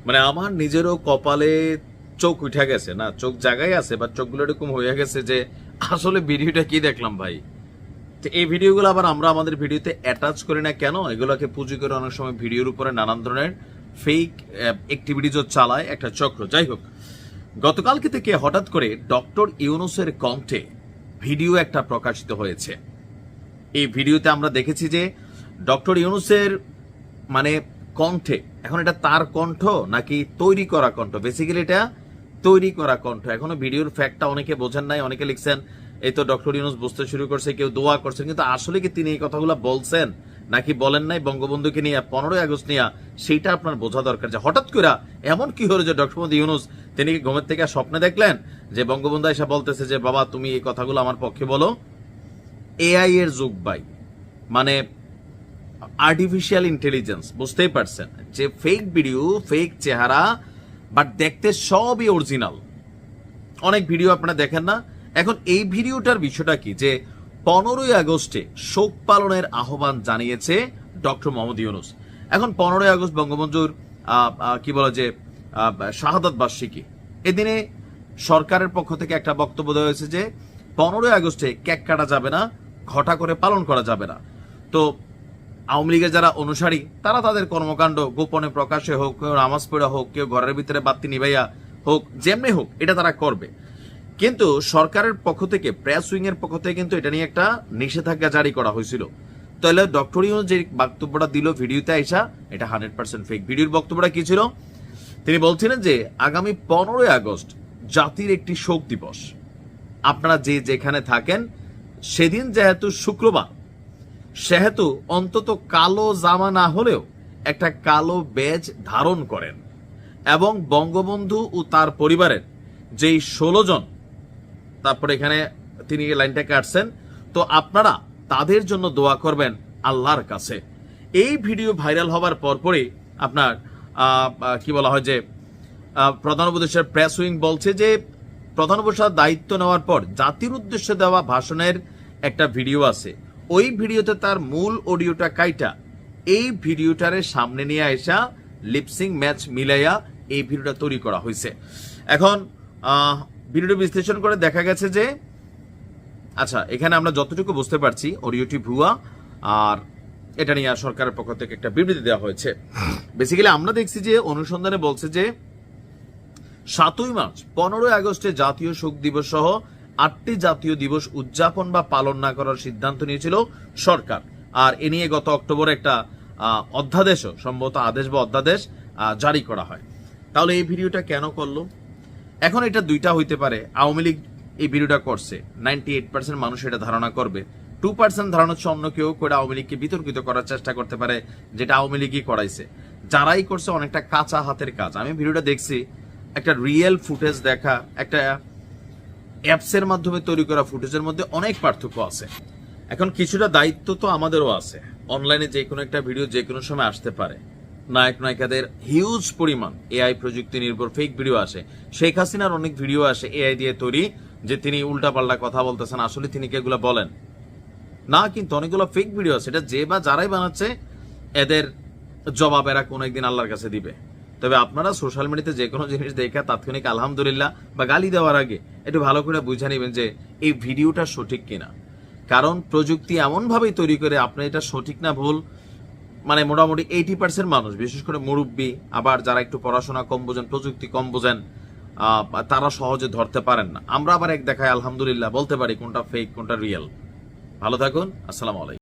মানে আমার নিজেরও কপালে চোখ উঠে গেছে, না চোখ জায়গায় আছে বা চোখগুলো এরকম হয়ে গেছে যে আসলে ভিডিওটা কি দেখলাম ভাই। তো এই ভিডিওগুলো আবার আমরা আমাদের ভিডিওতে অ্যাটাচ করি না কেন? এগুলোকে পুঁজি করে অনেক সময় ভিডিওর উপরে নানান ধরনের ফেক অ্যাক্টিভিটিজও চালায় একটা চক্র। যাই হোক, গতকালকে থেকে হঠাৎ করে ডক্টর ইউনূসের কণ্ঠে ভিডিও একটা প্রকাশিত হয়েছে। এই ভিডিওতে আমরা দেখেছি যে ডক্টর ইউনূসের মানে কণ্ঠে, এখন এটা তার কণ্ঠ নাকি তৈরি করা কণ্ঠ? বেসিক্যালি এটা তৈরি করা কণ্ঠ। এখনো ভিডিওর ফ্যাক্টটা অনেকে বোঝেন নাই। অনেকে লিখছেন এই তো ডক্টর ইউনূস বুঝতে শুরু করছে, কেউ দোয়া করছেন, কিন্তু আসলে কি তিনি এই কথাগুলো বলছেন নাকি বলেন নাই বঙ্গবন্ধুকে নিয়ে 15ই আগস্ট নিয়ে, সেইটা আপনার বোঝা দরকার। যে হঠাৎ করে এমন কি হলো যে ডক্টর মোহাম্মদ ইউনূস তিনি কি ঘুমের থেকে স্বপ্নে দেখলেন যে বঙ্গবন্ধু এসে বলতেছে যে বাবা তুমি এই কথাগুলো আমার পক্ষে বলো? এআই এর যুগ ভাই, মানে আর্টিফিশিয়াল ইন্টেলিজেন্স, বুঝতেই পারছেন যে ফেক ভিডিও, ফেক চেহারা, বাট দেখতে সবই অরিজিনাল। অনেক ভিডিও আপনারা দেখেন না। এখন এই ভিডিওটার বিষয়টা কি যে 15ই আগস্টে শোক পালনের আহ্বান জানিয়েছে ডক্টর মোহাম্মদ ইউনূস। এখন 15ই আগস্ট বঙ্গবন্ধুর কি বলে যে শাহাদাত বার্ষিকী, এদিনে সরকারের পক্ষ থেকে একটা বক্তব্য দেওয়া হয়েছে যে 15ই আগস্টে কেক কাটা যাবে না, ঘটা করে পালন করা যাবে না। তো আওয়ামী লীগের যারা অনুসারী তারা তাদের কর্মকাণ্ড গোপনে প্রকাশে হোক, কেউ নামাজ পড়া হোক, কেউ ঘরের ভিতরে বাতি নিভাইয়া হোক, যেমনি হোক এটা তারা করবে। কিন্তু সরকারের পক্ষ থেকে, প্রেস উইং এর পক্ষ থেকে কিন্তু এটা নিয়ে একটা নিষেধাজ্ঞা জারি করা হয়েছিল। তাহলে ডক্টর ইউনূস যে বক্তব্যটা দিল ভিডিওতে আইসা, এটা 100% ফেক। ভিডিওর বক্তব্যটা কি ছিল? তিনি বলছিলেন যে আগামী 15ই আগস্ট জাতির একটি শোক দিবস। আপনারা যে যেখানে থাকেন সেদিন যেহেতু শুক্রবার, সেহেতু অন্তত কালো জামা না হলেও একটা কালো ব্যাজ ধারণ করেন এবং বঙ্গবন্ধু ও তার পরিবারের যেই 16 জন, তারপরে এখানে তিনি লাইনটা কাটছেন, তো আপনারা তাদের জন্য দোয়া করবেন আল্লাহর কাছে। এই ভিডিও ভাইরাল হবার পরপরই আপনার কি বলা হয় যে প্রধান উপদেষ্টার প্রেস উইং বলছে যে প্রধান উপদেষ্টার দায়িত্ব নেওয়ার পর জাতির উদ্দেশ্যে দেওয়া ভাষণের একটা ভিডিও আছে। ওই ভিডিওতে তার মূল অডিওটা কাইটা এই ভিডিওটারে সামনে নিয়ে আসা লিপসিং ম্যাচ মিলাইয়া এই ভিডিওটা তৈরি করা হয়েছে। এখন ভিডিওটি বিশ্লেষণ করে দেখা গেছে যে আচ্ছা, এখানে আমরা যতটুকু বুঝতে পারছি অডিওটি ভুয়া, আর এটা নিয়ে সরকারের পক্ষ থেকে একটা বিবৃতি দেওয়া হয়েছে। বেসিক্যালি আমরা দেখছি যে অনুসন্ধানে বলছে যে 7ই মার্চ 15ই আগস্টে জাতীয় শোক দিবস সহ 8টি জাতীয় দিবস উদযাপন বা পালন না করার সিদ্ধান্ত নিয়েছিল সরকার। আর এ নিয়ে গত অক্টোবরে একটা অধ্যাদেশও, সম্ভবত আদেশ বা অধ্যাদেশ জারি করা হয়। তাহলে এই ভিডিওটা কেন করলো? এখন এটা দুইটা হইতে পারে। আওয়ামী লীগ এই ভিডিওটা করছে, 98% মানুষ এটা ধারণা করবে। 2% ধারণা হচ্ছে অন্য কেউ করে আওয়ামী লীগকে বিতর্কিত করার চেষ্টা করতে পারে, যেটা আওয়ামী লীগই করাইছে। যারাই করছে অনেকটা কাঁচা হাতের কাজ। আমি ভিডিওটা দেখছি, একটা রিয়েল ফুটেজ দেখা, একটা অ্যাপসের মাধ্যমে তৈরি করা ফুটেজের মধ্যে অনেক পার্থক্য আছে। এখন কিছুটা দায়িত্ব তো আমাদেরও আছে। অনলাইনে যে কোনো একটা ভিডিও যে কোনো সময় আসতে পারে। নায়ক নায়িকাদের হিউজ পরিমাণ এআই প্রযুক্তি নির্ভর ফেক ভিডিও আসে। শেখ হাসিনার অনেক ভিডিও আসে এআই দিয়ে তৈরি, যে তিনি উল্টাপাল্টা কথা বলতেছেন, আসলে তিনি কি এগুলো বলেন না, কিন্তু অনেকগুলো ফেক ভিডিও আছে। এটা যে বা যারাই বানাচ্ছে এদের জবাব এরা কোনো একদিন আল্লাহর কাছে দিবে। তবে আপনারা সোশ্যাল মিডিয়াতে যে কোনো জিনিস দেখে তাৎক্ষণিক আলহামদুলিল্লাহ বা গালি দেওয়ার আগে একটু ভালো করে বুঝে নেবেন যে এই ভিডিওটা সঠিক কিনা। কারণ প্রযুক্তি এমনভাবেই তৈরি করে আপনি এটা সঠিক না ভুল, মানে মোটামুটি 80% মানুষ, বিশেষ করে মুরব্বী, আবার যারা একটু পড়াশোনা কম বোঝেন, প্রযুক্তি কম বোঝেন, তারা সহজে ধরতে পারেন না। আমরা আবার এক দেখায় আলহামদুলিল্লাহ বলতে পারি কোনটা ফেক কোনটা রিয়েল। ভালো থাকুন, আসসালামু আলাইকুম।